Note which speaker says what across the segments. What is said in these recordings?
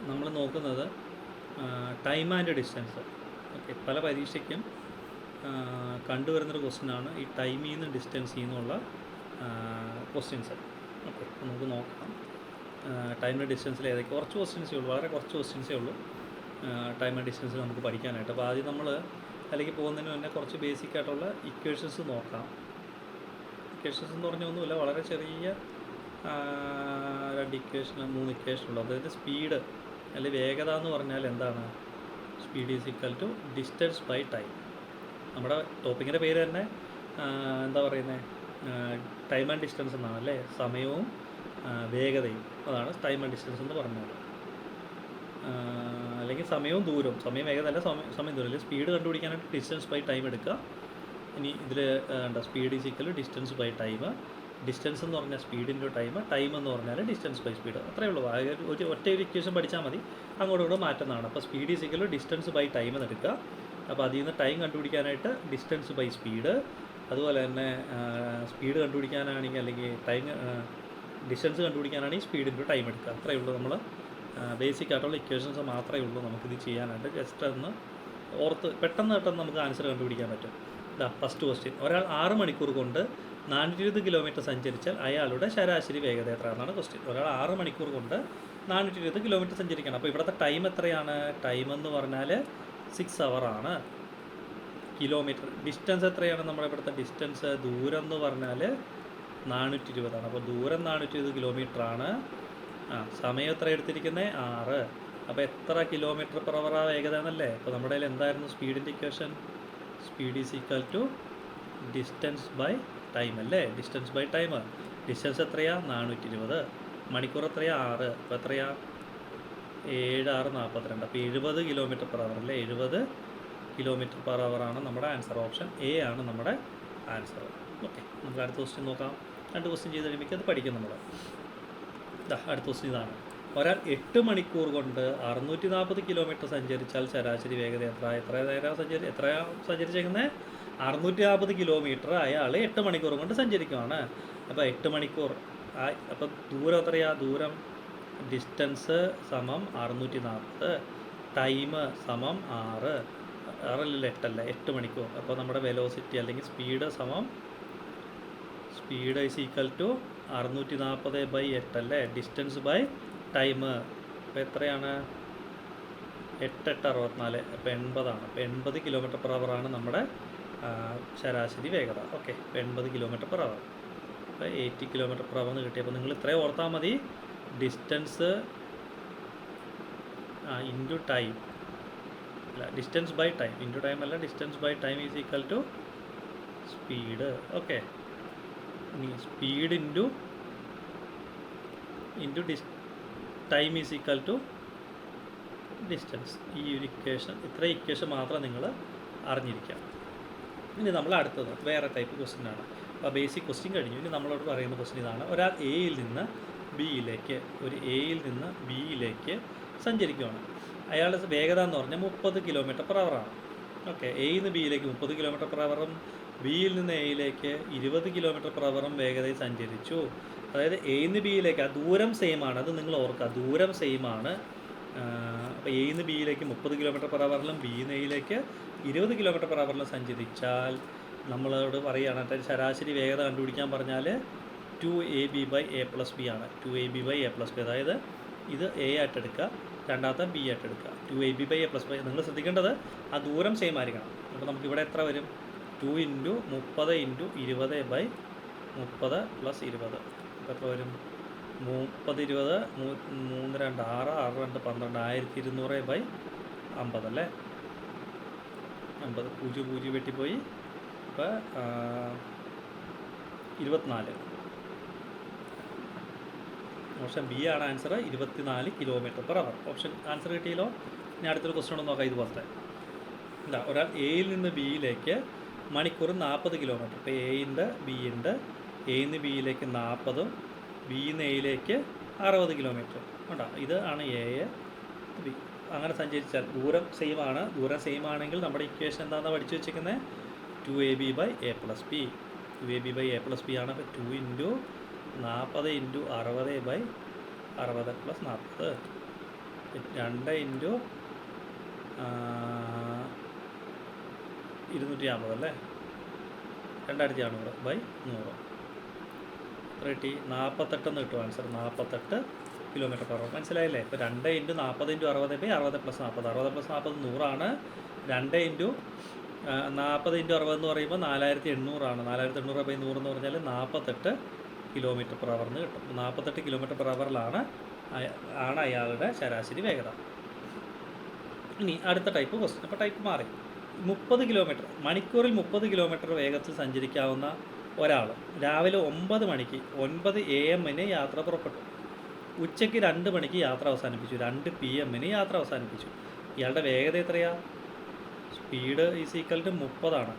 Speaker 1: നമ്മൾ നോക്കുന്നത് time and distance. Okay, പല പരീക്ഷയ്ക്കും കണ്ടുവരുന്നൊരു ക്വസ്റ്റ്യനാണ് ഈ ടൈമിൽ നിന്ന് ഡിസ്റ്റൻസിൽ നിന്നുള്ള ക്വസ്റ്റ്യൻസ്. ഓക്കെ, നമുക്ക് നോക്കാം. ടൈം ആൻഡ് ഡിസ്റ്റൻസിൽ ഏതൊക്കെ കുറച്ച് ക്വസ്റ്റ്യൻസേ ഉള്ളൂ, വളരെ കുറച്ച് ക്വസ്റ്റ്യൻസേ ഉള്ളൂ ടൈം ആൻഡ് ഡിസ്റ്റൻസ് നമുക്ക് പഠിക്കാനായിട്ട്. അപ്പോൾ ആദ്യം നമ്മൾ അല്ലെങ്കിൽ പോകുന്നതിന് മുന്നേ കുറച്ച് ബേസിക് ആയിട്ടുള്ള ഇക്വേഷൻസ് നോക്കാം. ഇക്വേഷൻസ് എന്ന് പറഞ്ഞാൽ ഒന്നുമില്ല, വളരെ ചെറിയ 2 ഇക്വേഷൻ 3 ഇക്വേഷൻ ഉള്ളൂ. അതായത് സ്പീഡ് അല്ലെങ്കിൽ വേഗത എന്ന് പറഞ്ഞാൽ എന്താണ്? Speed is equal to distance by time. നമ്മുടെ ടോപ്പിക്കിൻ്റെ പേര് തന്നെ എന്താ പറയുന്നത്, ടൈം ആൻഡ് ഡിസ്റ്റൻസ് എന്നാണ് അല്ലേ? സമയവും വേഗതയും, അതാണ് ടൈം ആൻഡ് ഡിസ്റ്റൻസ് എന്ന് പറഞ്ഞാൽ. അല്ലെങ്കിൽ സമയവും ദൂരവും, സമയം വേഗത അല്ല, സമയം ദൂരം. അല്ലെങ്കിൽ സ്പീഡ് കണ്ടുപിടിക്കാനായിട്ട് ഡിസ്റ്റൻസ് ബൈ ടൈം എടുക്കുക. ഇനി ഇതിൽ എന്താ, speed is equal distance by time. Distance എന്ന് പറഞ്ഞാൽ സ്പീഡ് ഇൻറ്റു ടൈം, ടൈം എന്ന് പറഞ്ഞാൽ ഡിസ്റ്റൻസ് ബൈ സ്പീഡ്. അത്രയേ ഉള്ളൂ. ഒറ്റ ഒരു ഇക്വേഷൻ പഠിച്ചാൽ മതി, അങ്ങോട്ടും ഇങ്ങോട്ടും മാറ്റുന്നതാണ്. അപ്പോൾ speed is equal distance by time എന്ന് എടുക്കുക. അപ്പോൾ അതിൽ നിന്ന് ടൈം കണ്ടുപിടിക്കാനായിട്ട് ഡിസ്റ്റൻസ് ബൈ സ്പീഡ്, അതുപോലെ തന്നെ സ്പീഡ് കണ്ടുപിടിക്കാനാണെങ്കിൽ അല്ലെങ്കിൽ ടൈം ഡിസ്റ്റൻസ് കണ്ടുപിടിക്കാനാണെങ്കിൽ സ്പീഡ് ഇൻറ്റു ടൈം എടുക്കുക. അത്രയേ ഉള്ളൂ. നമ്മൾ ബേസിക് ആയിട്ടുള്ള ഇക്വേഷൻസ് മാത്രമേ ഉള്ളൂ നമുക്കിത് ചെയ്യാനായിട്ട്. ജസ്റ്റ് ഒന്ന് ഓർത്ത് പെട്ടെന്ന് നമുക്ക് ആൻസർ കണ്ടുപിടിക്കാൻ പറ്റും. ഫസ്റ്റ് ക്വസ്റ്റ്യൻ, ഒരാൾ 6 മണിക്കൂർ കൊണ്ട് 420 കിലോമീറ്റർ സഞ്ചരിച്ചാൽ അയാളുടെ ശരാശരി വേഗത എത്ര എന്നാണ് ക്വസ്റ്റ്യൻ. ഒരാൾ 6 മണിക്കൂർ കൊണ്ട് 420 കിലോമീറ്റർ സഞ്ചരിക്കണം. അപ്പോൾ ഇവിടുത്തെ ടൈം എത്രയാണ്? ടൈം എന്ന് പറഞ്ഞാൽ 6 ഹവറാണ്. കിലോമീറ്റർ ഡിസ്റ്റൻസ് എത്രയാണ്? നമ്മുടെ ഇവിടുത്തെ ഡിസ്റ്റൻസ്, ദൂരം എന്ന് പറഞ്ഞാൽ 420 ആണ്. അപ്പോൾ ദൂരം 420 കിലോമീറ്ററാണ്. സമയം എത്ര എടുത്തിരിക്കുന്നത്? 6. അപ്പോൾ എത്ര കിലോമീറ്റർ പെർ അവർ വേഗത എന്നല്ലേ? അപ്പോൾ നമ്മുടെ കയ്യിൽ എന്തായിരുന്നു സ്പീഡിൻ്റെ equation? Speed is equal to distance by time അല്ലേ? Distance by time. ഡിസ്റ്റൻസ് എത്രയാണ്? 420. മണിക്കൂർ എത്രയാണ്? 6. അപ്പോൾ എത്രയാണ്? 7 6 42. അപ്പോൾ 70 കിലോമീറ്റർ പെർ അവർ അല്ലേ? 70 കിലോമീറ്റർ പെർ അവറാണ് നമ്മുടെ ആൻസർ. ഓപ്ഷൻ എ ആണ് നമ്മുടെ ആൻസർ. ഓക്കെ, നമുക്ക് അടുത്ത ക്വസ്റ്റ്യൻ നോക്കാം. 2 ക്വസ്റ്റ്യൻ ചെയ്ത് കഴിയുമ്പോൾ അത് പഠിക്കും നമ്മൾ. അടുത്ത ക്വസ്റ്റ്യൻ ഇതാണ്. ഒരാൾ 8 മണിക്കൂർ കൊണ്ട് 640 കിലോമീറ്റർ സഞ്ചരിച്ചാൽ ശരാശരി വേഗത എത്ര എത്രയാണ് സഞ്ചരിച്ചേക്കുന്നത്? 640 കിലോമീറ്റർ അയാൾ 8 മണിക്കൂർ കൊണ്ട് സഞ്ചരിക്കുകയാണ്. അപ്പോൾ 8 മണിക്കൂർ. അപ്പോൾ ദൂരം എത്രയാണ്? ദൂരം ഡിസ്റ്റൻസ് സമം 640, ടൈം സമം 6 6 8 8 മണിക്കൂർ. അപ്പോൾ നമ്മുടെ വെലോസിറ്റി അല്ലെങ്കിൽ സ്പീഡ് സമം സ്പീഡ് ഈസ് ഈക്വൽ ടു 640/8 അല്ലേ? Distance by time. അപ്പോൾ എത്രയാണ്? 8 8 64. അപ്പോൾ 80 ആണ്. അപ്പോൾ 80 കിലോമീറ്റർ പെർ അവറാണ് നമ്മുടെ ശരാശരി വേഗത. ഓക്കെ, അപ്പോൾ 80 കിലോമീറ്റർ പെർ അവർ. അപ്പോൾ 80 കിലോമീറ്റർ പെർ അവർ എന്ന് കിട്ടിയപ്പോൾ നിങ്ങൾ ഇത്രയും ഓർത്താൽ മതി. ഡിസ്റ്റൻസ് ഇൻറ്റു ടൈം അല്ല, distance by time into time അല്ല, distance by time is equal to speed. Okay, ഇനി speed into time is equal to distance. ഈ ഒരു ഇക്വേഷൻ, ഇത്രയും ഇക്വേഷൻ മാത്രം നിങ്ങൾ അറിഞ്ഞിരിക്കാം. ഇനി നമ്മൾ അടുത്തത് വേറെ ടൈപ്പ് ക്വസ്റ്റ്യൻ ആണ്. അപ്പോൾ ബേസിക് ക്വസ്റ്റ്യൻ കഴിഞ്ഞു. ഇനി നമ്മളോട് പറയുന്ന ക്വസ്റ്റ്യൻ ഇതാണ്. ഒരാൾ എയിൽ നിന്ന് ബിയിലേക്ക് സഞ്ചരിക്കുകയാണ്. അയാളുടെ വേഗത എന്ന് പറഞ്ഞാൽ 30 കിലോമീറ്റർ പെർ അവറാണ്. ഓക്കെ, എയിൽ നിന്ന് ബിയിലേക്ക് 30 കിലോമീറ്റർ പെർ അവറും ബിയിൽ നിന്ന് എയിലേക്ക് 20 കിലോമീറ്റർ പെർ അവറും വേഗതയിൽ സഞ്ചരിച്ചു. അതായത് എയിൽ നിന്ന് ബിയിലേക്ക് ആ ദൂരം സെയിം ആണ്, അത് നിങ്ങൾ ഓർക്കുക, ദൂരം സെയിം ആണ്. അപ്പോൾ എയിൽ നിന്ന് ബിയിലേക്ക് 30 കിലോമീറ്റർ പെർ അവറിലും ബിയിൽ നിന്ന് എയിലേക്ക് 20 കിലോമീറ്റർ പെർ അവറിലും സഞ്ചരിച്ചാൽ നമ്മളോട് പറയുകയാണ് ശരാശരി വേഗത കണ്ടുപിടിക്കാൻ പറഞ്ഞാൽ 2ab/a+b ആണ്. 2ab/a+b, അതായത് ഇത് എ ആയിട്ട് എടുക്കുക, രണ്ടാമത്തെ ബി ആയിട്ട് എടുക്കുക. 2ab/a+b. നിങ്ങൾ ശ്രദ്ധിക്കേണ്ടത് ആ ദൂരം സെയിം ആയിരിക്കണം. അപ്പോൾ നമുക്കിവിടെ എത്ര വരും? 2 × 30 × 20/30 + 20. അപ്പോൾ എത്ര വരും? 30 20 3 2 6 6 2 12 1200/50 അല്ലേ? 50 0 0 വെട്ടിപ്പോയി. ഇപ്പോൾ 24. ഓപ്ഷൻ ബി ആണ് answer. 24 kilometre per hour. Option answer കിട്ടിയല്ലോ. ഇനി അടുത്തൊരു ക്വസ്റ്റ്യൻ ഒന്ന് നോക്കാം. ഇതുപോലത്തെ ഒരാൾ എയിൽ നിന്ന് ബിയിലേക്ക് മണിക്കൂർ 40 കിലോമീറ്റർ. ഇപ്പോൾ എയിൽ നിന്ന് ബിയിലേക്ക് 40ഉം ബിയിൽ നിന്ന് എയിലേക്ക് 60 കിലോമീറ്റർ ഉണ്ടോ? ഇത് ആണ് എ, ബി. അങ്ങനെ സഞ്ചരിച്ചാൽ ദൂരം സെയിം ആണ്. ദൂരം സെയിം ആണെങ്കിൽ നമ്മുടെ ഇക്വേഷൻ എന്താണെന്ന് പഠിച്ചു വെച്ചിരിക്കുന്നത്? 2ab/a+b. 2ab/a+b ആണ്. അപ്പോൾ 2 × 40 × 60/60 + 40. 2 ഇൻറ്റു 250 അല്ലേ, 2400/100 എത്ര കിട്ടി? 48 എന്ന് കിട്ടും ആൻസർ. 48 km/h. മനസ്സിലായില്ലേ? ഇപ്പോൾ 2 ഇൻറ്റു 40 ഇൻറ്റു 60 60 + 40, 60 + 40 100 2 ഇൻറ്റു 40 ഇൻറ്റു 60 എന്ന് പറയുമ്പോൾ 4800 4800/100 എന്ന് പറഞ്ഞാൽ 48 km/h എന്ന് കിട്ടും. 48 km/hലാണ് അയാളുടെ ശരാശരി വേഗത. ഇനി അടുത്ത ടൈപ്പ് ക്വസ്റ്റ്യൻ. അപ്പോൾ ടൈപ്പ് മാറി. 30 കിലോമീറ്റർ മണിക്കൂറിൽ 30 കിലോമീറ്റർ വേഗത്തിൽ സഞ്ചരിക്കാവുന്ന ഒരാൾ രാവിലെ 9 മണിക്ക് 9 AM യാത്ര പുറപ്പെട്ടു. ഉച്ചയ്ക്ക് 2 മണിക്ക് യാത്ര അവസാനിപ്പിച്ചു. 2 PM യാത്ര അവസാനിപ്പിച്ചു. ഇയാളുടെ വേഗത എത്രയാണ്? Speed is equal to 30.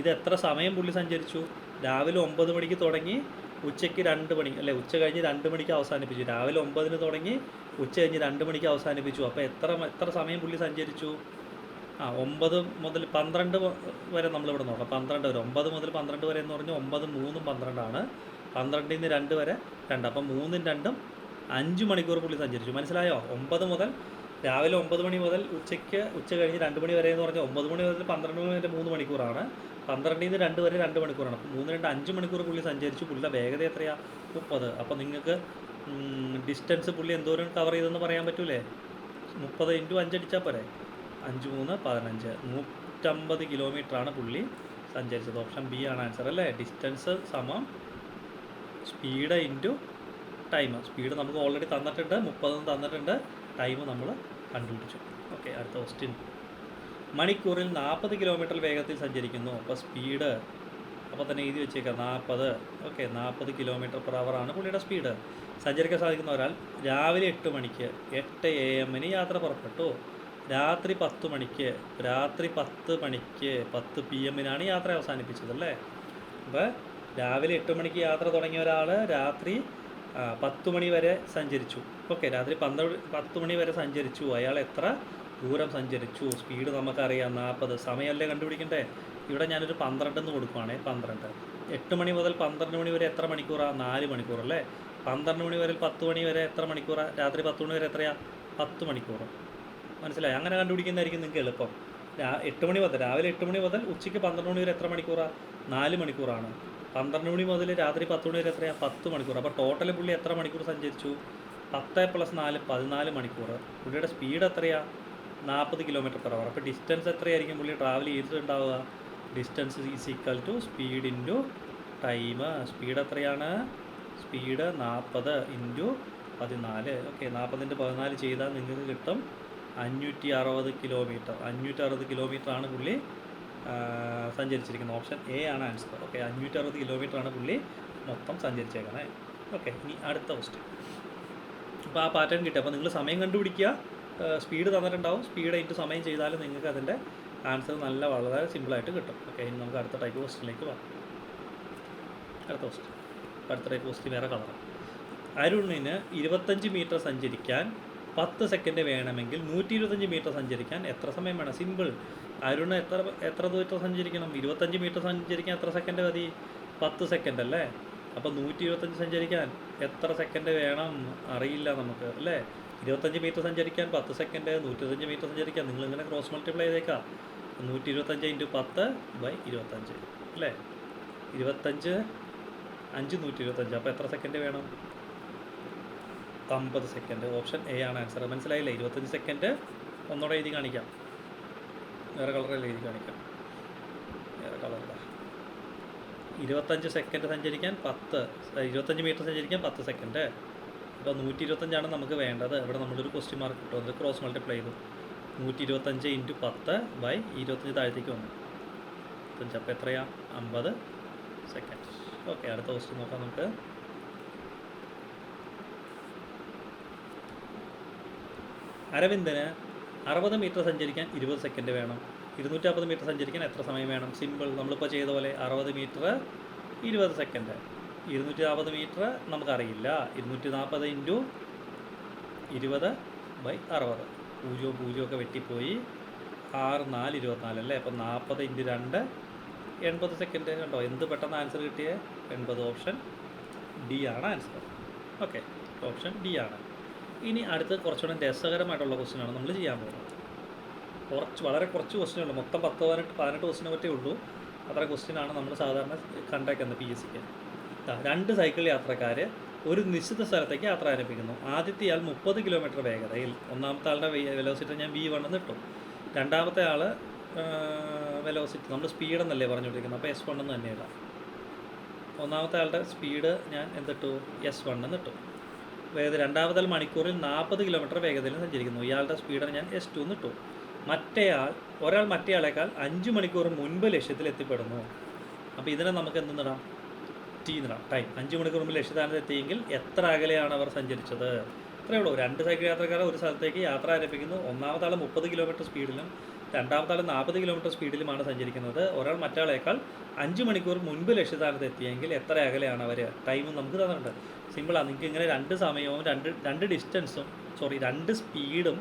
Speaker 1: ഇത് എത്ര സമയം പുള്ളി സഞ്ചരിച്ചു? രാവിലെ 9 മണിക്ക് തുടങ്ങി ഉച്ചയ്ക്ക് 2 മണി അല്ലേ, ഉച്ച കഴിഞ്ഞ് 2 മണിക്ക് അവസാനിപ്പിച്ചു. രാവിലെ 9 തുടങ്ങി ഉച്ച കഴിഞ്ഞ് 2 മണിക്ക് അവസാനിപ്പിച്ചു. അപ്പോൾ എത്ര സമയം പുള്ളി സഞ്ചരിച്ചു? 9 മുതൽ 12 വരെ നമ്മളിവിടെ നോക്കാം. 12 വരെ, 9 മുതൽ 12 വരെ എന്ന് പറഞ്ഞാൽ 9 3 12 12 നിന്ന് 2 വരെ 2. അപ്പം 3 2 5 മണിക്കൂർ പുള്ളി സഞ്ചരിച്ചു. മനസ്സിലായോ? 9 മുതൽ രാവിലെ 9 മണി മുതൽ ഉച്ച കഴിഞ്ഞ് 2 മണി വരെ എന്ന് പറഞ്ഞാൽ 9 മണി മുതൽ 12 മണി വരെ 3 മണിക്കൂറാണ്. 12 നിന്ന് 2 വരെ 2 മണിക്കൂറാണ്. അപ്പോൾ 3 2 5 മണിക്കൂർ പുള്ളി സഞ്ചരിച്ചു. പുള്ളിയുടെ വേഗത എത്രയാണ്? 30. അപ്പോൾ നിങ്ങൾക്ക് ഡിസ്റ്റൻസ് പുള്ളി എന്തോരം കവർ ചെയ്തെന്ന് പറയാൻ പറ്റൂലേ? 30 ഇൻറ്റു 5 അടിച്ചാൽ പോരെ? 5 3 15 150 കിലോമീറ്ററാണ് പുള്ളി സഞ്ചരിച്ചത്. ഓപ്ഷൻ ബി ആണ് ആൻസർ അല്ലേ. ഡിസ്റ്റൻസ് സമം സ്പീഡ് ഇൻറ്റു ടൈം. സ്പീഡ് നമുക്ക് ഓൾറെഡി തന്നിട്ടുണ്ട്, 30 തന്നിട്ടുണ്ട്. ടൈം നമ്മൾ കണ്ടുപിടിച്ചു. ഓക്കെ, അടുത്ത ക്വസ്റ്റ്യൻ. മണിക്കൂറിൽ 40 കിലോമീറ്റർ വേഗത്തിൽ സഞ്ചരിക്കുന്നു. അപ്പോൾ സ്പീഡ് അപ്പോൾ തന്നെ എഴുതി വെച്ചേക്കാം 40. ഓക്കെ, 40 km/h ആണ് പുള്ളിയുടെ സ്പീഡ്. സഞ്ചരിക്കാൻ സാധിക്കുന്ന ഒരാൾ രാവിലെ 8 മണിക്ക് 8 AM യാത്ര പുറപ്പെട്ടു. രാത്രി 10 മണിക്ക് 10 PM യാത്ര അവസാനിപ്പിച്ചത് അല്ലേ. അപ്പോൾ രാവിലെ 8 മണിക്ക് യാത്ര തുടങ്ങിയ ഒരാൾ രാത്രി 10 മണി വരെ സഞ്ചരിച്ചു. ഓക്കെ, രാത്രി 10 മണി വരെ സഞ്ചരിച്ചു. അയാൾ എത്ര ദൂരം സഞ്ചരിച്ചു? സ്പീഡ് നമുക്കറിയാം 40. സമയമല്ലേ കണ്ടുപിടിക്കണ്ടേ? ഇവിടെ ഞാനൊരു 12 എന്ന് കൊടുക്കുവാണേ. 12 8 മണി മുതൽ 12 മണി വരെ എത്ര മണിക്കൂറാണ്? 4 മണിക്കൂർ അല്ലേ. 12 മണി വരെ 10 മണി വരെ എത്ര മണിക്കൂറാണ്? രാത്രി 10 മണി വരെ എത്രയാണ്? 10 മണിക്കൂർ. മനസ്സിലായി? അങ്ങനെ കണ്ടുപിടിക്കുന്നതായിരിക്കും നിങ്ങൾക്ക് എളുപ്പം. 8 മണി മുതൽ രാവിലെ 8 മണി മുതൽ ഉച്ചയ്ക്ക് 12 മണി വരെ എത്ര മണിക്കൂറാണ്? 4 മണിക്കൂറാണ്. 12 മണി മുതൽ രാത്രി 10 മണി വരെ എത്രയാണ്? 10 മണിക്കൂർ. അപ്പോൾ ടോട്ടൽ പുള്ളി എത്ര മണിക്കൂർ സഞ്ചരിച്ചു? 10 + 4 14 മണിക്കൂർ. പുള്ളിയുടെ സ്പീഡ് എത്രയാണ്? 40 km/h. അപ്പോൾ ഡിസ്റ്റൻസ് എത്രയായിരിക്കും പുള്ളി ട്രാവൽ ചെയ്തിട്ടുണ്ടാവുക? Distance is equal to speed into time. Speed എത്രയാണ്? Speed 40 into 14. ഓക്കെ, 40 × 14 ചെയ്താൽ നിങ്ങൾക്ക് കിട്ടും 560 കിലോമീറ്റർ. 560 കിലോമീറ്ററാണ് പുള്ളി സഞ്ചരിച്ചിരിക്കുന്നത്. ഓപ്ഷൻ എ ആണ് ആൻസർ. ഓക്കെ, 560 കിലോമീറ്ററാണ് പുള്ളി മൊത്തം സഞ്ചരിച്ചേക്കണേ. ഓക്കെ, ഇനി അടുത്ത ക്വസ്റ്റ്യൻ. അപ്പോൾ ആ പാറ്റേൺ കിട്ടും. അപ്പോൾ നിങ്ങൾ സമയം കണ്ടുപിടിക്കുക. സ്പീഡ് തന്നിട്ടുണ്ടാവും. സ്പീഡ് ഇൻറ്റു സമയം ചെയ്താൽ നിങ്ങൾക്ക് അതിൻ്റെ ആൻസർ വളരെ സിമ്പിളായിട്ട് കിട്ടും. ഓക്കെ, ഇനി നമുക്ക് അടുത്ത ടൈപ്പ് ക്വസ്റ്റ്യനിലേക്ക് പോകാം. അടുത്ത ടൈപ്പ് ക്വസ്റ്റ്യൻ വേറെ കളറാണ്. അരുണിന് 25 മീറ്റർ സഞ്ചരിക്കാൻ 10 സെക്കൻഡ് വേണമെങ്കിൽ 125 മീറ്റർ സഞ്ചരിക്കാൻ എത്ര സമയം വേണം? സിമ്പിൾ. അരുണ് എത്ര ദൂരം സഞ്ചരിക്കണം? 25 മീറ്റർ സഞ്ചരിക്കാൻ എത്ര സെക്കൻഡ് മതി? 10 സെക്കൻഡ് അല്ലേ. അപ്പോൾ 125 സഞ്ചരിക്കാൻ എത്ര സെക്കൻഡ് വേണം? അറിയില്ല നമുക്ക് അല്ലേ. 25 മീറ്റർ സഞ്ചരിക്കാൻ 10 സെക്കൻഡ്, 125 മീറ്റർ സഞ്ചരിക്കാൻ നിങ്ങളിങ്ങനെ ക്രോസ് മൾട്ടിപ്ലൈ ചെയ്തേക്കാം. 125 × 10/25 അല്ലേ. 25 5 125. അപ്പോൾ എത്ര സെക്കൻഡ് വേണം? 50 സെക്കൻഡ്. ഓപ്ഷൻ എ ആണ് ആൻസർ. മനസ്സിലായില്ലേ? 25 സെക്കൻഡ് ഒന്നുകൂടെ എഴുതി കാണിക്കാം. വേറെ കളറിൽ എഴുതി കാണിക്കാം. വേറെ കളറില്ല. 25 സെക്കൻഡ് സഞ്ചരിക്കാൻ 25 മീറ്റർ സഞ്ചരിക്കാൻ 10 സെക്കൻഡ്. അപ്പോൾ 125 നമുക്ക് വേണ്ടത്. ഇവിടെ നമ്മളൊരു ക്വസ്റ്റ്യൻ മാർക്ക് കിട്ടും. അത് ക്രോസ് മൾട്ടിപ്ലൈ ചെയ്തു. 125 × 10/25 താഴത്തേക്ക് വന്നു. 25. അപ്പോൾ എത്രയാണ്? 50 സെക്കൻഡ്. ഓക്കെ, അടുത്ത ക്വസ്റ്റ്യൻ നോക്കാം നമുക്ക്. അരവിന്ദന് 60 മീറ്റർ സഞ്ചരിക്കാൻ 20 സെക്കൻഡ് വേണം. 250 മീറ്റർ സഞ്ചരിക്കാൻ എത്ര സമയം വേണം? സിമ്പിൾ. നമ്മളിപ്പോൾ ചെയ്ത പോലെ 60 മീറ്റർ 20 സെക്കൻഡ്. 250 മീറ്റർ നമുക്കറിയില്ല. 240 × 20/60. 0 ഒക്കെ വെട്ടിപ്പോയി. 6 4 24 അല്ലേ. അപ്പോൾ 40 × 2 80 സെക്കൻഡ്. കണ്ടോ എന്ത് പെട്ടെന്ന് ആൻസർ കിട്ടിയേ? 80. ഓപ്ഷൻ ഡി ആണ് ആൻസർ. ഓക്കെ, ഓപ്ഷൻ ഡി ആണ്. ഇനി അടുത്ത് കുറച്ചുകൂടെ രസകരമായിട്ടുള്ള ക്വസ്റ്റ്യനാണ് നമ്മൾ ചെയ്യാൻ പോകുന്നത്. വളരെ കുറച്ച് ക്വസ്റ്റ്യനുള്ളൂ, മൊത്തം 18 ക്വസ്റ്റിനെ പറ്റേ ഉള്ളൂ. അത്ര ക്വസ്റ്റ്യനാണ് നമ്മൾ സാധാരണ കണ്ടേക്കുന്നത് PSCക്ക്. 2 സൈക്കിൾ യാത്രക്കാർ ഒരു നിശ്ചിത സ്ഥലത്തേക്ക് യാത്ര ആരംഭിക്കുന്നു. ആദ്യത്തെയാൾ 30 കിലോമീറ്റർ വേഗതയിൽ, ഒന്നാമത്തെ ആളുടെ വെലോസിറ്റി ഞാൻ V1 എന്ന് ഇട്ടു. രണ്ടാമത്തെ ആൾ വെലോസിറ്റി നമ്മൾ സ്പീഡ് എന്നല്ലേ പറഞ്ഞുകൊണ്ടിരിക്കുന്നത്, അപ്പോൾ S1 എന്ന് തന്നെ ഇടാം. ഒന്നാമത്തെ ആളുടെ സ്പീഡ് ഞാൻ എന്തിട്ടു, S1 എന്ന് ഇട്ടു. രണ്ടാമത്തെ ആൾ മണിക്കൂറിൽ 40 കിലോമീറ്റർ വേഗതയിൽ സഞ്ചരിക്കുന്നു. ഇയാളുടെ സ്പീഡിന് ഞാൻ S2 എന്ന് ഇട്ടു. ഒരാൾ മറ്റേയാളേക്കാൾ 5 മണിക്കൂർ മുൻപ് ലക്ഷ്യത്തിൽ എത്തിപ്പെടുന്നു. അപ്പോൾ ഇതിനെ നമുക്ക് എന്തിടാം, T എന്നിടാം. ടൈം 5 മണിക്കൂർ മുമ്പ് ലക്ഷ്യസ്ഥാനത്ത് എത്തിയെങ്കിൽ എത്ര അകലെയാണ് അവർ സഞ്ചരിച്ചത്. ഇത്രയേ ഉള്ളൂ. 2 സൈക്കിൾ യാത്രക്കാർ ഒരു സ്ഥലത്തേക്ക് യാത്ര ആരംഭിക്കുന്നു. ഒന്നാമത്തെ ആൾ 30 കിലോമീറ്റർ സ്പീഡിലും രണ്ടാമത്തെ ആൾ 40 കിലോമീറ്റർ സ്പീഡിലുമാണ് സഞ്ചരിക്കുന്നത്. ഒരാൾ മറ്റാളേക്കാൾ 5 മണിക്കൂർ മുൻപ് ലക്ഷ്യസ്ഥാനത്ത് എത്തിയെങ്കിൽ എത്ര അകലെയാണ് അവർ. ടൈമും നമുക്ക് തന്നിട്ടുണ്ട്. സിമ്പിളാണ്. നിങ്ങൾക്ക് ഇങ്ങനെ 2 സമയവും രണ്ട് ഡിസ്റ്റൻസും 2 സ്പീഡും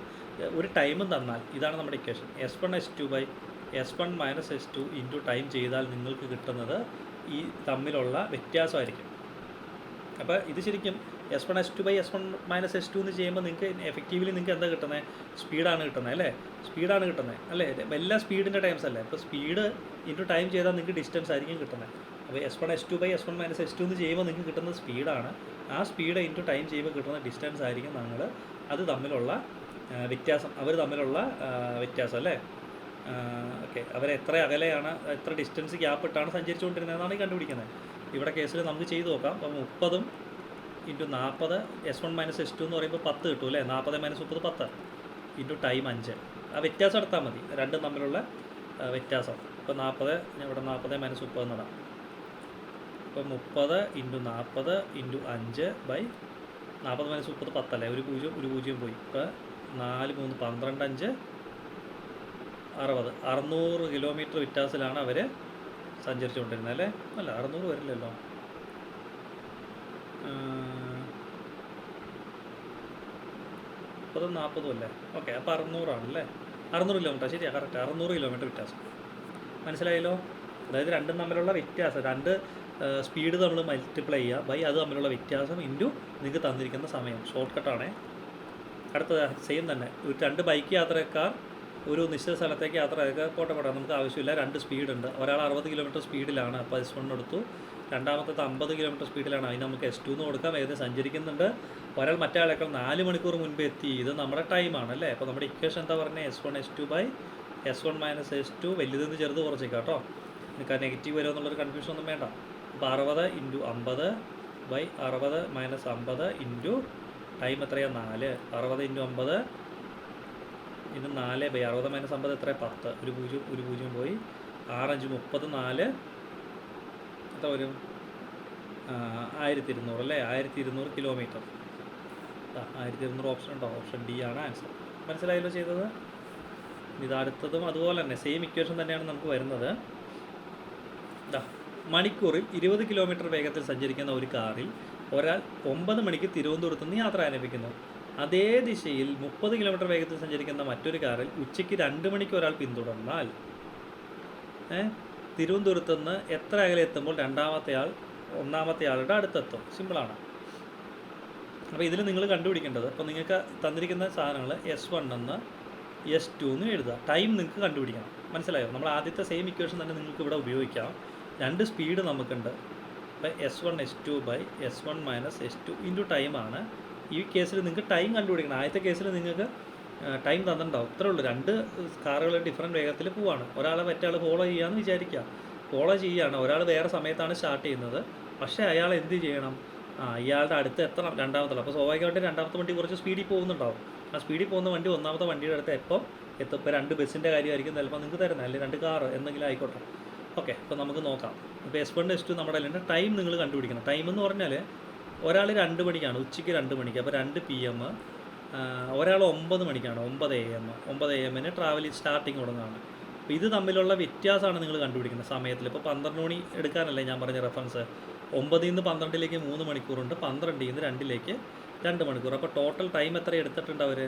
Speaker 1: ഒരു ടൈമും തന്നാൽ ഇതാണ് നമ്മുടെ equation. S1 S2 by S1 minus S2 into time ചെയ്താൽ നിങ്ങൾക്ക് കിട്ടുന്നത് ഈ തമ്മിലുള്ള വ്യത്യാസമായിരിക്കും. അപ്പോൾ ഇത് ശരിക്കും S1 S2 by S1 minus S2 എന്ന് ചെയ്യുമ്പോൾ നിങ്ങൾക്ക് എഫക്റ്റീവ്ലി നിങ്ങൾക്ക് എന്താ കിട്ടുന്നത്, സ്പീഡാണ് കിട്ടുന്നത് അല്ലേ. സ്പീഡാണ് കിട്ടുന്നത് അല്ലേ. എല്ലാ സ്പീഡിൻ്റെ ടൈംസ് അല്ലേ. അപ്പോൾ സ്പീഡ് ഇൻറ്റു ടൈം ചെയ്താൽ നിങ്ങൾക്ക് ഡിസ്റ്റൻസ് ആയിരിക്കും കിട്ടുന്നത്. അപ്പോൾ S1 S2 by S1 minus S2 എന്ന് ചെയ്യുമ്പോൾ നിങ്ങൾക്ക് കിട്ടുന്നത് സ്പീഡാണ്. ആ സ്പീഡ് ഇൻറ്റു ടൈം ചെയ്യുമ്പോൾ കിട്ടുന്ന ഡിസ്റ്റൻസ് ആയിരിക്കും അത് തമ്മിലുള്ള വ്യത്യാസം, അവർ തമ്മിലുള്ള വ്യത്യാസം അല്ലേ. ഓക്കെ, അവരെത്ര അകലെയാണ്, എത്ര ഡിസ്റ്റൻസ് ഗ്യാപ്പ് ഇട്ടാണ് സഞ്ചരിച്ചുകൊണ്ടിരുന്നതെന്നാണ് കണ്ടുപിടിക്കുന്നത്. ഇവിടെ കേസിൽ നമുക്ക് ചെയ്ത് നോക്കാം. അപ്പോൾ 30 ഇൻറ്റു 40 S1 മൈനസ് S2 എന്ന് പറയുമ്പോൾ 10 കിട്ടും അല്ലേ. 40 മൈനസ് 30 10 ഇൻറ്റു ടൈം 5. ആ വ്യത്യാസം എടുത്താൽ മതി, രണ്ടും തമ്മിലുള്ള വ്യത്യാസം. ഇപ്പോൾ 40 ഇവിടെ 40 മൈനസ് 30 എന്നിടാം. ഇപ്പോൾ 30 ഇൻറ്റു 40 ഇൻറ്റു 5 ബൈ 40 മൈനസ് 30 10 അല്ലേ. ഒരു പൂജ്യം പോയി. ഇപ്പോൾ 4 3 12 5 60 600 കിലോമീറ്റർ വ്യത്യാസത്തിലാണ് അവർ സഞ്ചരിച്ചുകൊണ്ടിരുന്നത് അല്ലേ. അല്ല 600 വരില്ലല്ലോ. 30 40 അല്ലേ. ഓക്കെ, അപ്പോൾ 600 ആണല്ലേ. 600 കിലോമീറ്റർ ശരിയാണ്, കറക്റ്റ് 600 കിലോമീറ്റർ വ്യത്യാസം. മനസ്സിലായല്ലോ. അതായത് രണ്ടും തമ്മിലുള്ള വ്യത്യാസം, 2 സ്പീഡ് നമ്മൾ മൾട്ടിപ്ലൈ ചെയ്യുക ബൈ അത് തമ്മിലുള്ള വ്യത്യാസം ഇൻറ്റു നിങ്ങൾക്ക് തന്നിരിക്കുന്ന സമയം. ഷോർട്ട് കട്ടാണേ. അടുത്തത് സെയിം തന്നെ. 2 ബൈക്ക് യാത്രക്കാർ ഒരു നിശ്ചിത സ്ഥലത്തേക്ക് യാത്ര പോട്ടെ നമുക്ക് ആവശ്യമില്ല. 2 സ്പീഡുണ്ട്. ഒരാൾ 60 കിലോമീറ്റർ സ്പീഡിലാണ്, അപ്പോൾ S1 എടുത്തു. രണ്ടാമത്തത് 50 കിലോമീറ്റർ സ്പീഡിലാണ്, അതിന് നമുക്ക് S2 എന്ന് കൊടുക്കാം. ഏത് സഞ്ചരിക്കുന്നുണ്ട്. ഒരാൾ മറ്റേ 4 മണിക്കൂർ മുൻപ് എത്തി. ഇത് നമ്മുടെ ടൈമാണ് അല്ലേ. അപ്പോൾ നമ്മുടെ ഇക്വേഷൻ എന്താ പറഞ്ഞത്, S1 S2 by S1 minus S2 വലുതെന്ന് ചെറുത് കുറച്ചേക്കാം കേട്ടോ. നിങ്ങൾക്ക് ആ നെഗറ്റീവ് വരുമോ എന്നുള്ളൊരു കൺഫ്യൂഷൻ ഒന്നും വേണ്ട. അപ്പോൾ 60 into 50 by 60 minus 50 into time എത്രയാണ് 4. 60 ഇൻറ്റു 50 ഇൻറ്റു 4 ബൈ 60 മൈനസ് 50 എത്ര 10. ഒരു പൂജ്യം പോയി. 6 5 30 4 എത്ര വരും, 1200 അല്ലേ. 1200 കിലോമീറ്റർ. 1200 ഓപ്ഷൻ ഉണ്ടോ, ഓപ്ഷൻ ഡി ആണ് ആൻസർ. മനസ്സിലായല്ലോ ചെയ്തത്. ഇത് അടുത്തതും അതുപോലെ തന്നെ സെയിം ഇക്വേഷൻ തന്നെയാണ് നമുക്ക് വരുന്നത്. മണിക്കൂറിൽ 20 കിലോമീറ്റർ വേഗത്തിൽ സഞ്ചരിക്കുന്ന ഒരു കാറിൽ ഒരാൾ 9 മണിക്ക് തിരുവനന്തപുരത്ത് നിന്ന് യാത്ര ആരംഭിക്കുന്നു. അതേ ദിശയിൽ 30 കിലോമീറ്റർ വേഗത്തിൽ സഞ്ചരിക്കുന്ന മറ്റൊരു കാറിൽ ഉച്ചയ്ക്ക് 2 മണിക്ക് ഒരാൾ പിന്തുടർന്നാൽ തിരുവനന്തപുരത്ത് നിന്ന് എത്ര അകലെ എത്തുമ്പോൾ ഒന്നാമത്തെ ആളുടെ അടുത്തെത്തും. സിമ്പിളാണ്. അപ്പോൾ ഇതിൽ നിങ്ങൾ കണ്ടുപിടിക്കേണ്ടത്, അപ്പോൾ നിങ്ങൾക്ക് തന്നിരിക്കുന്ന സാധനങ്ങൾ S1 എന്ന് S2 എന്ന് എഴുതുക. ടൈം നിങ്ങൾക്ക് കണ്ടുപിടിക്കണം. മനസ്സിലായോ. നമ്മൾ ആദ്യത്തെ സെയിം ഇക്വേഷൻ തന്നെ നിങ്ങൾക്ക് ഇവിടെ ഉപയോഗിക്കാം. 2 സ്പീഡ് നമുക്കുണ്ട്. അപ്പോൾ S1 S2 by S1 minus S2 into ടൈമാണ്. ഈ കേസിൽ നിങ്ങൾക്ക് ടൈം കണ്ടുപിടിക്കണം. ആദ്യത്തെ കേസിൽ നിങ്ങൾക്ക് ടൈം തന്നിട്ടുണ്ടാവും. ഇത്രേ ഉള്ളൂ. 2 കാറുകൾ ഡിഫറൻറ്റ് വേഗത്തിൽ പോവാണ്. ഒരാളെ മറ്റേ ഫോളോ ചെയ്യാമെന്ന് വിചാരിക്കുക. ഫോളോ ചെയ്യുകയാണ്. ഒരാൾ വേറെ സമയത്താണ് സ്റ്റാർട്ട് ചെയ്യുന്നത്. പക്ഷേ അയാൾ എന്ത് ചെയ്യണം, ഇയാളുടെ അടുത്ത് എത്തണം രണ്ടാമത്തെ. അപ്പോൾ സ്വാഭാവികമായിട്ട് രണ്ടാമത്തെ വണ്ടി കുറച്ച് സ്പീഡിൽ പോകുന്നുണ്ടാവും. ആ സ്പീഡിൽ പോകുന്ന വണ്ടി ഒന്നാമത്തെ വണ്ടിയുടെ അടുത്ത് എപ്പം എത്തും. ഇപ്പോൾ 2 ബസ്സിൻ്റെ കാര്യമായിരിക്കും ചിലപ്പോൾ നിങ്ങൾക്ക് തരുന്നത്, അല്ലെങ്കിൽ 2 കാറ് എന്തെങ്കിലും ആയിക്കോട്ടെ. ഓക്കെ, അപ്പോൾ നമുക്ക് നോക്കാം. ഇപ്പോൾ S1 S2 നമ്മുടെ കയ്യിലുണ്ട്. ടൈം നിങ്ങൾ കണ്ടുപിടിക്കണം. ടൈം എന്ന് പറഞ്ഞാൽ ഒരാൾ 2 മണിക്കാണ്, ഉച്ചയ്ക്ക് 2 മണിക്ക്. അപ്പോൾ 2 PM. ഒരാൾ 9 മണിക്കാണ്, 9 AM. 9 AM ട്രാവൽ സ്റ്റാർട്ടിങ് തുടങ്ങുകയാണ്. അപ്പോൾ ഇത് തമ്മിലുള്ള വ്യത്യാസമാണ് നിങ്ങൾ കണ്ടുപിടിക്കുന്നത് സമയത്തിൽ. ഇപ്പോൾ 12 മണി എടുക്കാനല്ലേ ഞാൻ പറഞ്ഞ റെഫറൻസ്. 9 നിന്ന് 12ലേക്ക് 3 മണിക്കൂറുണ്ട്. 12 നിന്ന് 2ലേക്ക് 2 മണിക്കൂർ. അപ്പോൾ ടോട്ടൽ ടൈം എത്ര എടുത്തിട്ടുണ്ട് അവർ?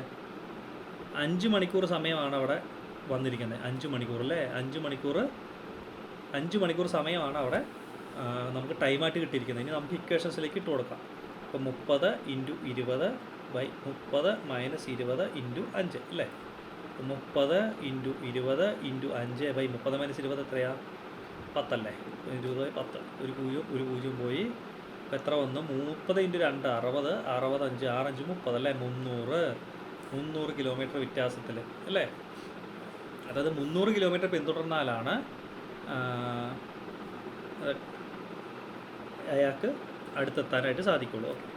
Speaker 1: 5 മണിക്കൂർ സമയമാണ് അവിടെ വന്നിരിക്കുന്നത്. 5 മണിക്കൂർ അല്ലേ. 5 മണിക്കൂർ സമയമാണ് അവിടെ നമുക്ക് ടൈമായിട്ട് കിട്ടിയിരിക്കുന്നത്. ഇനി നമുക്ക് ഇക്വേഷൻസിലേക്ക് ഇട്ട് കൊടുക്കാം. അപ്പോൾ 30 ഇൻറ്റു 20 ബൈ 30 മൈനസ് 20 ഇൻറ്റു 5 അല്ലേ. 30 ഇൻറ്റു 20 ഇൻറ്റു 5 ബൈ 30 മൈനസ് 20 എത്രയാണ്? 10 അല്ലേ. 20 10, ഒരു പൂജ്യം പോയി. അപ്പോൾ എത്ര വന്നു? 30 ഇൻറ്റു 2 60, 65 6 5 30 അല്ലേ. 300 കിലോമീറ്റർ വ്യത്യാസത്തിൽ അല്ലേ. അതായത് 300 കിലോമീറ്റർ പിന്തുടർന്നാലാണ് അയാൾക്ക് അടുത്തെത്താനായിട്ട് സാധിക്കുള്ളൂ. ഓക്കെ,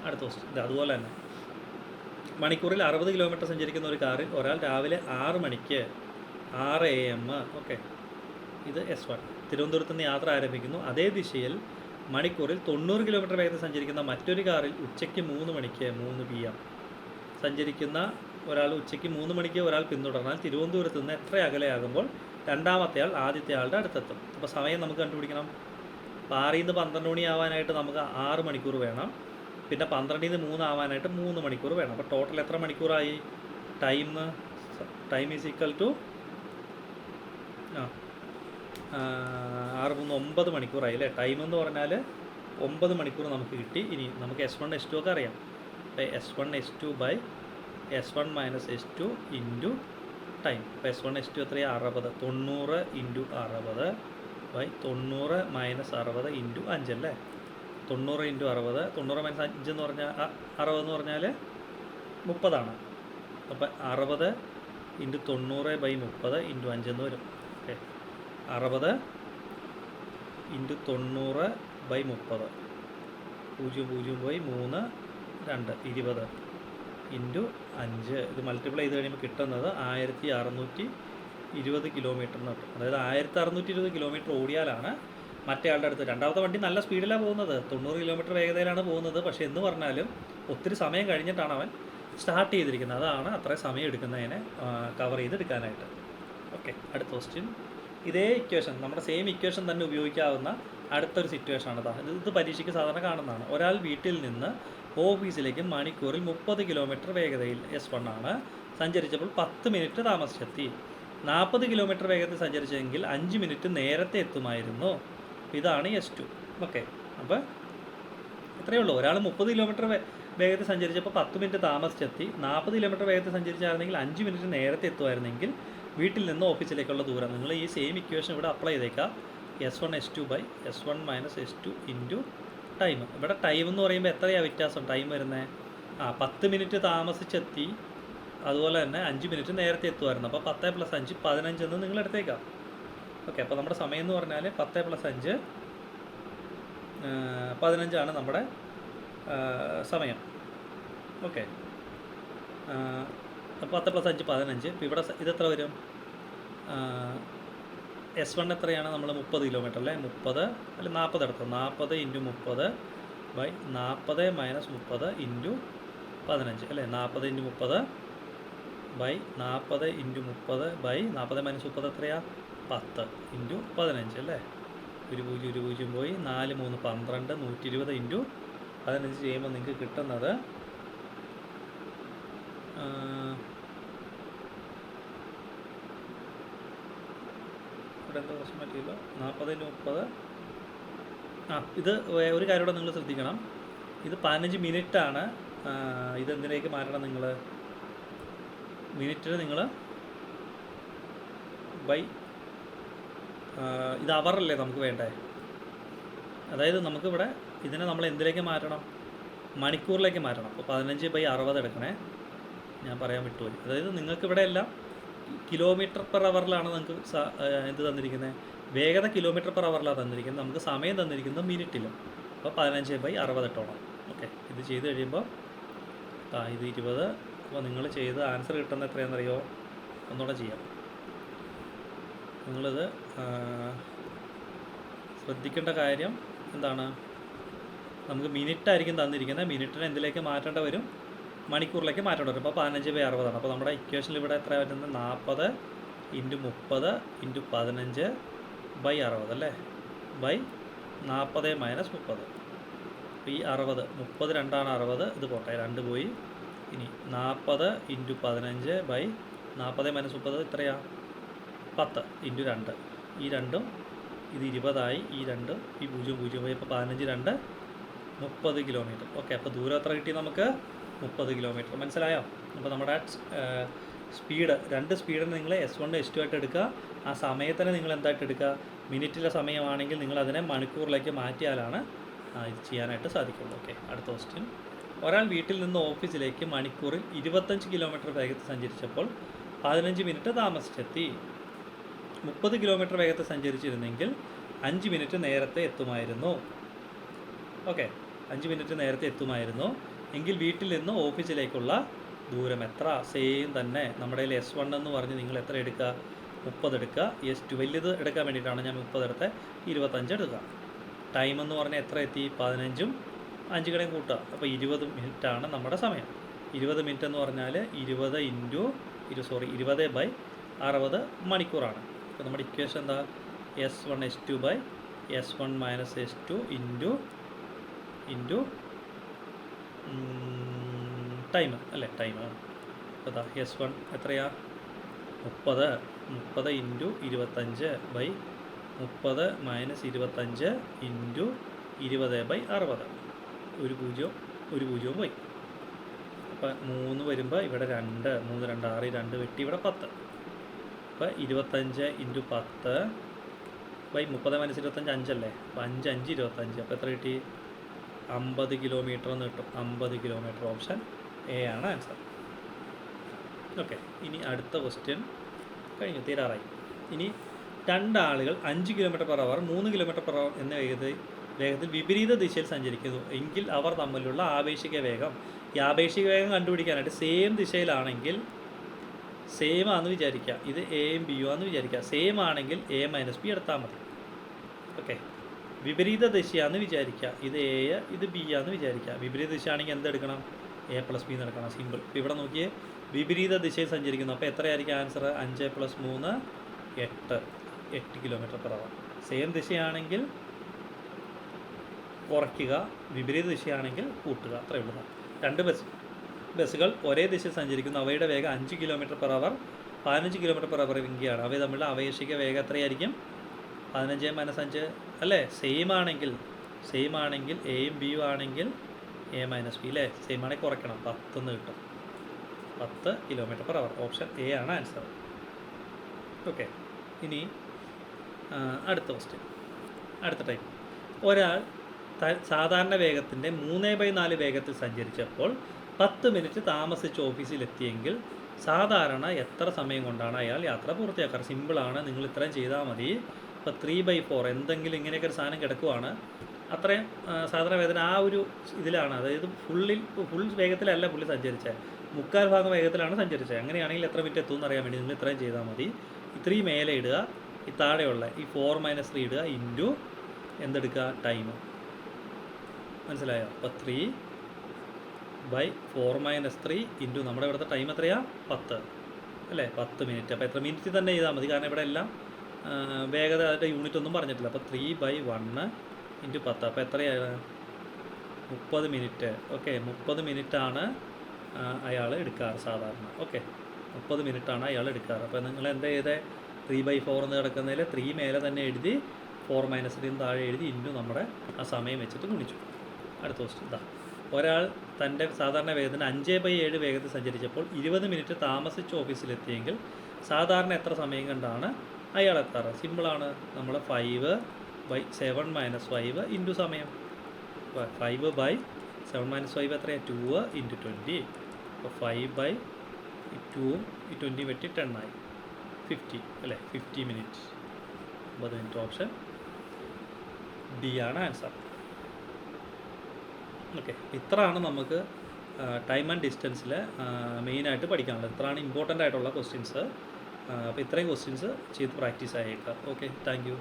Speaker 1: അടുത്ത ക്വസ്റ്റ്യൻ ഇത് അതുപോലെ തന്നെ. മണിക്കൂറിൽ 60 കിലോമീറ്റർ സഞ്ചരിക്കുന്ന ഒരു കാറിൽ ഒരാൾ രാവിലെ 6 മണിക്ക് 6 AM ഓക്കെ, ഇത് S1 തിരുവനന്തപുരത്ത് നിന്ന് യാത്ര ആരംഭിക്കുന്നു. അതേ ദിശയിൽ മണിക്കൂറിൽ 90 കിലോമീറ്റർ വേഗത്തിൽ സഞ്ചരിക്കുന്ന മറ്റൊരു കാറിൽ ഉച്ചയ്ക്ക് 3 മണിക്ക് 3 PM സഞ്ചരിക്കുന്ന ഒരാൾ ഉച്ചയ്ക്ക് 3 മണിക്ക് ഒരാൾ പിന്തുടർന്നാൽ തിരുവനന്തപുരത്ത് നിന്ന് എത്ര അകലെയാകുമ്പോൾ രണ്ടാമത്തെ ആൾ ആദ്യത്തെ ആളുടെ അടുത്തെത്തും? അപ്പോൾ സമയം നമുക്ക് കണ്ടുപിടിക്കണം. 6 നിന്ന് 12 മണി ആവാനായിട്ട് നമുക്ക് 6 മണിക്കൂർ വേണം. പിന്നെ 12 നിന്ന് 3 ആവാനായിട്ട് 3 മണിക്കൂർ വേണം. അപ്പോൾ ടോട്ടൽ എത്ര മണിക്കൂറായി? ടൈം ഈസ് ഈക്വൽ ടു 6 3 9 മണിക്കൂറായി അല്ലേ. ടൈം എന്ന് പറഞ്ഞാൽ 9 മണിക്കൂർ നമുക്ക് കിട്ടി. ഇനി നമുക്ക് S1 S2 ഒക്കെ അറിയാം. അപ്പോൾ S1 S2 by S1 minus S2 into time. അപ്പോൾ S1 S2 എത്രയാണ്? 60. 90 ഇൻറ്റു 60 ബൈ 90 മൈനസ് 60 ഇൻറ്റു 5 അല്ലേ. 90 ഇൻറ്റു 60, 90 മൈനസ് 5 എന്ന് പറഞ്ഞാൽ 60 എന്ന് പറഞ്ഞാൽ 30 അപ്പോൾ 60 ഇൻറ്റു 90 ബൈ 30 ഇൻറ്റു 5 എന്ന് വരും. ഓക്കെ, 60 ഇൻറ്റു 90 ബൈ 30 0 പോയി 3 2 20 ഇൻറ്റു 5. ഇത് മൾട്ടിപ്ലൈ ചെയ്ത് കഴിയുമ്പോൾ കിട്ടുന്നത് 1620 കിലോമീറ്ററിന് കിട്ടും. അതായത് 1620 കിലോമീറ്റർ ഓടിയാലാണ് മറ്റേ ആളുടെ അടുത്ത്. രണ്ടാമത്തെ വണ്ടി നല്ല സ്പീഡിലാണ് പോകുന്നത്, 90 കിലോമീറ്റർ വേഗതയിലാണ് പോകുന്നത്. പക്ഷേ എന്ന് പറഞ്ഞാലും ഒത്തിരി സമയം കഴിഞ്ഞിട്ടാണ് അവൻ സ്റ്റാർട്ട് ചെയ്തിരിക്കുന്നത്. അതാണ് അത്രയും സമയം എടുക്കുന്നതിനെ കവർ ചെയ്തെടുക്കാനായിട്ട്. ഓക്കെ, അടുത്ത ക്വസ്റ്റ്യൻ. ഇതേ ഇക്വേഷൻ, നമ്മുടെ സെയിം ഇക്വേഷൻ തന്നെ ഉപയോഗിക്കാവുന്ന അടുത്തൊരു സിറ്റുവേഷനാണ്. ഇത് പരീക്ഷയ്ക്ക് സാധാരണ കാണുന്നതാണ്. ഒരാൾ വീട്ടിൽ നിന്ന് ഓഫീസിലേക്ക് മണിക്കൂറിൽ 30 കിലോമീറ്റർ വേഗതയിൽ S1 ആണ് സഞ്ചരിച്ചപ്പോൾ 10 മിനിറ്റ് താമസിച്ചെത്തി. 40 കിലോമീറ്റർ വേഗത്തിൽ സഞ്ചരിച്ചെങ്കിൽ 5 മിനിറ്റ് നേരത്തെ എത്തുമായിരുന്നു. ഇതാണ് S2. ഓക്കെ, അപ്പോൾ ഇത്രയേ ഉള്ളൂ. ഒരാൾ 30 കിലോമീറ്റർ വേഗത്തിൽ സഞ്ചരിച്ചപ്പോൾ 10 മിനിറ്റ് താമസിച്ചെത്തി. 40 കിലോമീറ്റർ വേഗത്തിൽ സഞ്ചരിച്ചായിരുന്നെങ്കിൽ 5 മിനിറ്റ് നേരത്തെ എത്തുമായിരുന്നെങ്കിൽ വീട്ടിൽ നിന്ന് ഓഫീസിലേക്കുള്ള ദൂരം. നിങ്ങൾ ഈ സെയിം ഇക്വേഷൻ ഇവിടെ അപ്ലൈ ചെയ്തേക്കാം. S1 S2 by S1 minus S2 into time. ഇവിടെ ടൈം എന്ന് പറയുമ്പോൾ എത്രയാണ് വ്യത്യാസം ടൈം വരുന്നത്? 10 മിനിറ്റ് താമസിച്ചെത്തി, അതുപോലെ തന്നെ 5 മിനിറ്റ് നേരത്തെ എത്തുമായിരുന്നു. അപ്പോൾ 10 + 5 15 എന്ന് നിങ്ങൾ എടുത്തേക്കാം. ഓക്കെ, അപ്പോൾ നമ്മുടെ സമയം എന്ന് പറഞ്ഞാൽ 10 + 5 15 നമ്മുടെ സമയം. ഓക്കെ, അപ്പോൾ 10 + 5 15. ഇപ്പോൾ ഇവിടെ ഇതെത്ര വരും? S1 എത്രയാണ്? നമ്മൾ 30 കിലോമീറ്റർ അല്ലേ. 30 അല്ല 40 എടുത്തത്. 40 ഇൻറ്റു 30 ബൈ 40 മൈനസ് 30 ഇൻറ്റു 15 അല്ലേ. 40 into 30 by 40 into 30 by 40 minus 30 എത്രയാണ്? 10 ഇൻറ്റു 15 അല്ലേ. 0 പോയി 4 3 12 120 ഇൻറ്റു 15 ചെയ്യുമ്പോൾ നിങ്ങൾക്ക് കിട്ടുന്നത് ഇവിടെ എന്താ പ്രശ്നം പറ്റിയില്ല. 40 ഇൻറ്റു 30. ഇത് ഒരു കാര്യം കൂടെ നിങ്ങൾ ശ്രദ്ധിക്കണം. ഇത് 15 മിനിറ്റാണ്. ഇതെന്തിലേക്ക് മാറ്റണം നിങ്ങൾ? മിനിറ്റിന് നിങ്ങൾ ബൈ ഇത് അവറല്ലേ നമുക്ക് വേണ്ടേ. അതായത് നമുക്കിവിടെ ഇതിനെ നമ്മൾ എന്തിലേക്ക് മാറ്റണം? മണിക്കൂറിലേക്ക് മാറ്റണം. അപ്പോൾ 15/60 എടുക്കണേ, ഞാൻ പറയാൻ വിട്ടുപോയി. അതായത് നിങ്ങൾക്കിവിടെ എല്ലാം കിലോമീറ്റർ പെർ അവറിലാണ് നിങ്ങൾക്ക് എന്ത് തന്നിരിക്കുന്നത്? വേഗത കിലോമീറ്റർ പെർ അവറിലാണ് തന്നിരിക്കുന്നത്. നമുക്ക് സമയം തന്നിരിക്കുന്നത് മിനിറ്റിലും. അപ്പോൾ 15/60 ഇട്ടോണം. ഓക്കെ, ഇത് ചെയ്ത് കഴിയുമ്പോൾ ഇത് 20. അപ്പോൾ നിങ്ങൾ ചെയ്ത് ആൻസർ കിട്ടുന്ന എത്രയാണെന്നറിയോ? ഒന്നുകൂടെ ചെയ്യാം. നിങ്ങളിത് ശ്രദ്ധിക്കേണ്ട കാര്യം എന്താണ്? നമുക്ക് മിനിറ്റായിരിക്കും തന്നിരിക്കുന്നത്. മിനിറ്റിനെ എന്തിലേക്ക് മാറ്റേണ്ട വരും? മണിക്കൂറിലേക്ക് മാറ്റേണ്ടി വരും. അപ്പോൾ 15/60 അപ്പോൾ നമ്മുടെ ഇക്വേഷനിൽ ഇവിടെ എത്ര വരുന്നത്? 40 ഇൻറ്റു 30 ഇൻറ്റു 15/60 അല്ലേ, ബൈ 40 മൈനസ് 30. അപ്പോൾ ഈ 60 30 2 60, ഇത് പോട്ടെ 2 പോയി. ഇനി 40 ഇൻറ്റു 15 ബൈ 40 മൈനസ് 30 എത്രയാണ്? 10 ഇൻറ്റു 2. ഈ 2ഉം ഇത് 20 ഈ 2ഉം ഈ 0 പോയി. അപ്പോൾ 15 2 30 കിലോമീറ്റർ. ഓക്കെ, അപ്പോൾ ദൂരം എത്ര കിട്ടി നമുക്ക്? 30 കിലോമീറ്റർ. മനസ്സിലായോ? അപ്പോൾ നമ്മുടെ സ്പീഡ്, രണ്ട് സ്പീഡിന് നിങ്ങൾ S1 S2 ആയിട്ട് എടുക്കുക. ആ സമയത്തിന് നിങ്ങൾ എന്തായിട്ട് എടുക്കുക? മിനിറ്റിലെ സമയമാണെങ്കിൽ നിങ്ങൾ അതിനെ മണിക്കൂറിലേക്ക് മാറ്റിയാലാണ് ഇത് ചെയ്യാനായിട്ട് സാധിക്കുള്ളൂ. ഓക്കെ, അടുത്ത ക്വസ്റ്റ്യൻ. ഒരാൾ വീട്ടിൽ നിന്ന് ഓഫീസിലേക്ക് മണിക്കൂറിൽ 25 കിലോമീറ്റർ വേഗത്തിൽ സഞ്ചരിച്ചപ്പോൾ 15 മിനിറ്റ് താമസിച്ചെത്തി. 30 കിലോമീറ്റർ വേഗത്തിൽ സഞ്ചരിച്ചിരുന്നെങ്കിൽ 5 മിനിറ്റ് നേരത്തെ എത്തുമായിരുന്നു. ഓക്കെ, 5 മിനിറ്റ് നേരത്തെ എത്തുമായിരുന്നു എങ്കിൽ വീട്ടിൽ നിന്ന് ഓഫീസിലേക്കുള്ള ദൂരം എത്ര? സെയിം തന്നെ. നമ്മുടെ കയ്യിൽ S1 എന്ന് പറഞ്ഞ് നിങ്ങൾ എത്ര എടുക്കുക? 30 എടുക്കുക. S2 വലിയത് എടുക്കാൻ വേണ്ടിയിട്ടാണ് ഞാൻ 30 എടുത്ത് 25 എടുക്കുക. ടൈം എന്ന് പറഞ്ഞാൽ എത്ര എത്തി? 15ഉം 5 കടയും കൂട്ടുക. അപ്പോൾ 20 മിനിറ്റാണ് നമ്മുടെ സമയം. 20 മിനിറ്റ് എന്ന് പറഞ്ഞാൽ 20/60 മണിക്കൂറാണ്. അപ്പോൾ നമ്മുടെ ഇക്വേഷൻ എന്താ? S1 S2 by S1 minus S2 into time അല്ലേ? ടൈമാണ്. അപ്പോൾ ദാ S1 എത്രയാ? 30 ഇൻറ്റു 25 ബൈ 30 മൈനസ് 25 ഇൻറ്റു 20/60. ഒരു പൂജ്യവും പോയി. അപ്പോൾ 3 വരുമ്പോൾ ഇവിടെ 2, 3 2 6, 2 വെട്ടി ഇവിടെ 10. അപ്പോൾ 25 ഇൻറ്റു 10 ബൈ 30 മൈനസ് 25 5 അല്ലേ? അപ്പോൾ 5 5 25. അപ്പോൾ എത്ര കിട്ടി? 50 കിലോമീറ്റർ എന്ന് കിട്ടും. 50 കിലോമീറ്റർ. ഓപ്ഷൻ എ ആണ് ആൻസർ. ഓക്കെ, ഇനി അടുത്ത ക്വസ്റ്റ്യൻ കഴിഞ്ഞു, തീരാറായി. ഇനി രണ്ടാളുകൾ 5 km/h 3 km/h എന്ന വേഗത്തിൽ വിപരീത ദിശയിൽ സഞ്ചരിക്കുന്നു എങ്കിൽ അവർ തമ്മിലുള്ള ആപേക്ഷിക വേഗം. ഈ ആപേക്ഷിക വേഗം കണ്ടുപിടിക്കാനായിട്ട് സെയിം ദിശയിലാണെങ്കിൽ, സെയിം ആണെന്ന് വിചാരിക്കുക, ഇത് എയും ബിയും ആണെന്ന് വിചാരിക്കുക. സെയിം ആണെങ്കിൽ A - B എടുത്താൽ മതി. ഓക്കെ, വിപരീത ദിശയാണെന്ന് വിചാരിക്കുക, ഇത് A ഇത് B ആണെന്ന് വിചാരിക്കുക. വിപരീത ദിശയാണെങ്കിൽ എന്തെടുക്കണം? A + B എടുക്കണം. സിമ്പിൾ. ഇപ്പോൾ ഇവിടെ നോക്കിയേ, വിപരീത ദിശയിൽ സഞ്ചരിക്കുന്നു. അപ്പോൾ എത്രയായിരിക്കും ആൻസർ? 5 + 3 8 km/h. സെയിം ദിശയാണെങ്കിൽ കുറയ്ക്കുക, വിപരീത ദിശയാണെങ്കിൽ കൂട്ടുക. അത്രയേ ഉള്ളൂ. രണ്ട് ബസ്സുകൾ ഒരേ ദിശയിൽ സഞ്ചരിക്കുന്നു. അവയുടെ വേഗം 5 km/h 15 km/h എങ്കിയാണ് അവ തമ്മിലുള്ള ആപേക്ഷിക വേഗം എത്രയായിരിക്കും? 15 - 5 അല്ലേ? സെയിം ആണെങ്കിൽ എയും ബിയും ആണെങ്കിൽ A - B അല്ലേ? സെയിം ആണെങ്കിൽ കുറയ്ക്കണം, 10 എന്ന് കിട്ടും. 10 km/h. ഓപ്ഷൻ എ ആണ് ആൻസർ. ഓക്കെ, ഇനി അടുത്ത ക്വസ്റ്റ്യൻ, അടുത്ത ടൈപ്പ്. ഒരാൾ സാധാരണ വേഗത്തിൻ്റെ 3/4 വേഗത്തിൽ സഞ്ചരിച്ചപ്പോൾ 10 മിനിറ്റ് താമസിച്ച് ഓഫീസിലെത്തിയെങ്കിൽ സാധാരണ എത്ര സമയം കൊണ്ടാണ് അയാൾ യാത്ര പൂർത്തിയാക്കാറ്? സിമ്പിളാണ്, നിങ്ങൾ ഇത്രയും ചെയ്താൽ മതി. ഇപ്പോൾ 3/4 എന്തെങ്കിലും ഇങ്ങനെയൊക്കെ ഒരു സാധനം കിടക്കുവാണ്, അത്രയും സാധാരണ വേഗത്തിന് ആ ഒരു ഇതിലാണ്, അതായത് ഫുൾ വേഗത്തിലല്ല പുള്ളി സഞ്ചരിച്ചത്, 3/4 ഭാഗം വേഗത്തിലാണ് സഞ്ചരിച്ചത്. അങ്ങനെയാണെങ്കിൽ എത്ര മിനിറ്റ് എത്തുമെന്ന് അറിയാൻ വേണ്ടി നിങ്ങൾ ഇത്രയും ചെയ്താൽ മതി. ഇത്രയും മേലെ ഇടുക, ഈ താഴെയുള്ള ഈ 4 - 3 ഇടുക, ഇൻറ്റു എന്തെടുക്കുക? ടൈം. മനസ്സിലായോ? അപ്പോൾ 3/4 - 3 ഇൻറ്റു നമ്മുടെ ഇവിടുത്തെ ടൈം എത്രയാണ്? 10 അല്ലേ? 10 മിനിറ്റ്. അപ്പോൾ എത്ര മിനിറ്റ് തന്നെ ചെയ്താൽ മതി, കാരണം ഇവിടെ എല്ലാം വേഗത അതിൻ്റെ യൂണിറ്റ് ഒന്നും പറഞ്ഞിട്ടില്ല. അപ്പോൾ 3/1 ഇൻറ്റു 10. അപ്പോൾ എത്രയാണ്? 30 മിനിറ്റ്. ഓക്കെ, 30 മിനിറ്റാണ് അയാൾ എടുക്കാറ് സാധാരണ. ഓക്കെ, 30 മിനിറ്റാണ് അയാൾ എടുക്കാറ്. അപ്പോൾ നിങ്ങൾ എന്താ ചെയ്തത്? 3/4 എന്ന് കിടക്കുന്നതിൽ 3 മേലെ തന്നെ എഴുതി, 4 - 3 താഴെ എഴുതി, ഇൻറ്റു നമ്മുടെ ആ സമയം വെച്ചിട്ട് ഗുണിച്ചു. അടുത്ത ക്വസ്റ്റ്യൻ ഇതാ. ഒരാൾ തൻ്റെ സാധാരണ വേഗത്തിന് 5/7 വേഗത്തിൽ സഞ്ചരിച്ചപ്പോൾ 20 മിനിറ്റ് താമസിച്ച് ഓഫീസിലെത്തിയെങ്കിൽ സാധാരണ എത്ര സമയം കണ്ടാണ് അയാൾ എത്താറ്? സിമ്പിളാണ്, നമ്മൾ 5/7 - 5 ഇൻറ്റു സമയം. 5/7 - 5 എത്രയാണ്? 2 ഇൻറ്റു 20. അപ്പോൾ 5/2 ഈ 20 വെട്ടി 10 ആയി, 50 അല്ലേ? 50 മിനിറ്റ്സ്. 50 മിനിറ്റ്. ഓപ്ഷൻ ഡി ആണ് ആൻസർ. ഓക്കെ, ഇത്രയാണ് നമുക്ക് ടൈം ആൻഡ് ഡിസ്റ്റൻസിൽ മെയിനായിട്ട് പഠിക്കാനുള്ളത്. ഇത്രയാണ് ഇമ്പോർട്ടൻ്റ് ആയിട്ടുള്ള ക്വസ്റ്റ്യൻസ്. അപ്പോൾ ഇത്രയും ക്വസ്റ്റ്യൻസ് ചെയ്ത് പ്രാക്ടീസ് ആയേക്കാം. Okay, thank you.